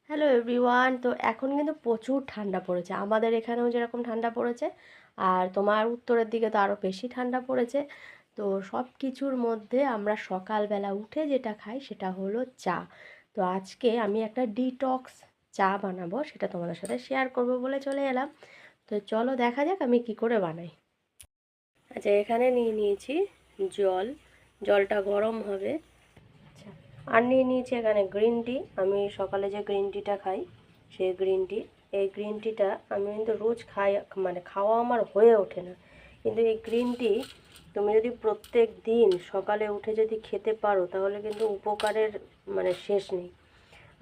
Hello everyone. তো এখন কিন্তু প্রচুর ঠান্ডা পড়েছে, আমাদের এখানেও যেরকম ঠান্ডা পড়েছে আর তোমার উত্তরের দিকে তো আরও বেশি ঠান্ডা পড়েছে। তো সব কিছুর মধ্যে আমরা সকালবেলা উঠে যেটা খাই সেটা হলো চা। তো আজকে আমি একটা ডিটক্স চা বানাবো, সেটা তোমাদের সাথে শেয়ার করব বলে চলে এলাম। তো চলো দেখা যাক আমি কি করে বানাই। আচ্ছা, এখানে নিয়ে নিয়েছি জল, জলটা গরম হবে। আচ্ছা, আর নিয়ে নিয়েছি এখানে গ্রিন টি। আমি সকালে যে গ্রিন টিটা খাই সেই গ্রিন টি। এই গ্রিন টিটা আমি কিন্তু রোজ খাই, মানে খাওয়া আমার হয়ে ওঠে না, কিন্তু এই গ্রিন টি তুমি যদি প্রত্যেক দিন সকালে উঠে যদি খেতে পারো তাহলে কিন্তু উপকারের মানে শেষ নেই।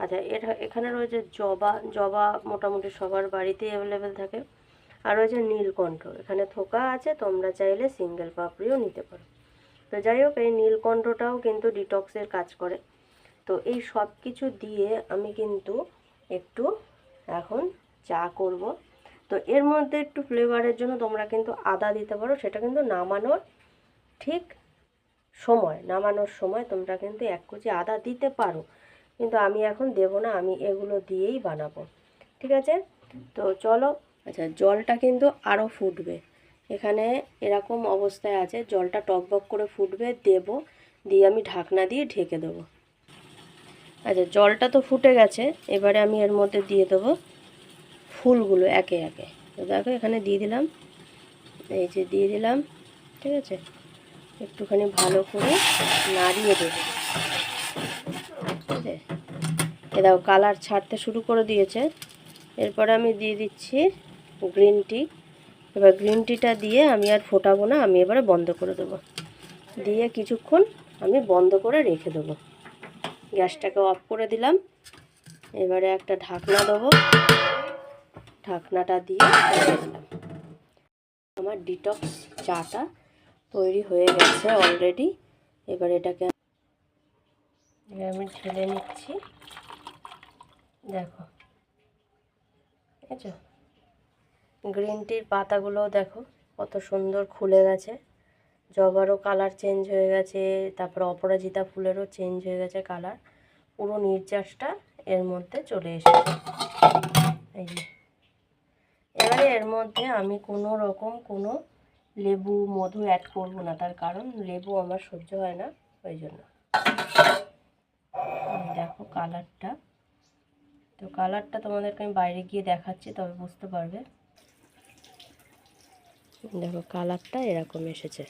আচ্ছা, এটা এখানে রয়েছে জবা। জবা মোটামুটি সবার বাড়িতেই অ্যাভেলেবেল থাকে। আর রয়েছে নীলকণ্ঠ, এখানে থোকা আছে, তোমরা চাইলে সিঙ্গেল পাপড়িও নিতে পারো। তো যাই হোক, এই নীলকণ্ঠটাও কিন্তু ডিটক্সের কাজ করে। তো এই সব কিছু দিয়ে আমি কিন্তু একটু এখন চা করব। তো এর মধ্যে একটু ফ্লেভারের জন্য তোমরা কিন্তু আদা দিতে পারো, সেটা কিন্তু নামানোর ঠিক নামানোর সময় তোমরা কিন্তু এক কুচি আদা দিতে পারো, কিন্তু আমি এখন দেব না, আমি এগুলো দিয়েই বানাবো। ঠিক আছে, তো চলো। আচ্ছা, জলটা কিন্তু আরও ফুটবে। এখানে এরকম অবস্থায় আছে, জলটা টকবক করে ফুটবে, দিয়ে আমি ঢাকনা দিয়ে ঢেকে দেবো। আচ্ছা, জলটা তো ফুটে গেছে, এবারে আমি এর মধ্যে দিয়ে দেবো ফুলগুলো একে একে। তো দেখো এখানে দিয়ে দিলাম, এই যে দিয়ে দিলাম। ঠিক আছে, একটুখানি ভালো করে নাড়িয়ে দেবো। ঠিক আছে, এ দেখো কালার ছাড়তে শুরু করে দিয়েছে। এরপরে আমি দিয়ে দিচ্ছি গ্রিন টি। এবার গ্রিন টিটা দিয়ে আমি আর ফোটাবো না, আমি এবারে বন্ধ করে দেবো। দিয়ে কিছুক্ষণ আমি বন্ধ করে রেখে দেবো। গ্যাসটাকে অফ করে দিলাম। এবারে একটা ঢাকনা দেবো, ঢাকনাটা দিয়ে রেখে দিলাম। আমার ডিটক্স চাটা তৈরি হয়ে গেছে অলরেডি। এবার এটাকে আমি ঢেলে নিচ্ছি। দেখো, বুঝেছো, গ্রিন টির পাতাগুলোও দেখো কত সুন্দর খুলে গেছে, জবারও কালার চেঞ্জ হয়ে গেছে, তারপরে অপরাজিতা ফুলেরও চেঞ্জ হয়ে গেছে কালার, পুরো নির্যাসটা এর মধ্যে চলে এসেছে। এই যে এবারে এর মধ্যে আমি কোনো লেবু মধু অ্যাড করব না, তার কারণ লেবু আমার সহ্য হয় না, ওই জন্য। দেখো কালারটা, তো কালারটা তোমাদেরকে আমি বাইরে গিয়ে দেখাচ্ছি, তবে বুঝতে পারবে। দেখো কালারটা এরকম এসেছে।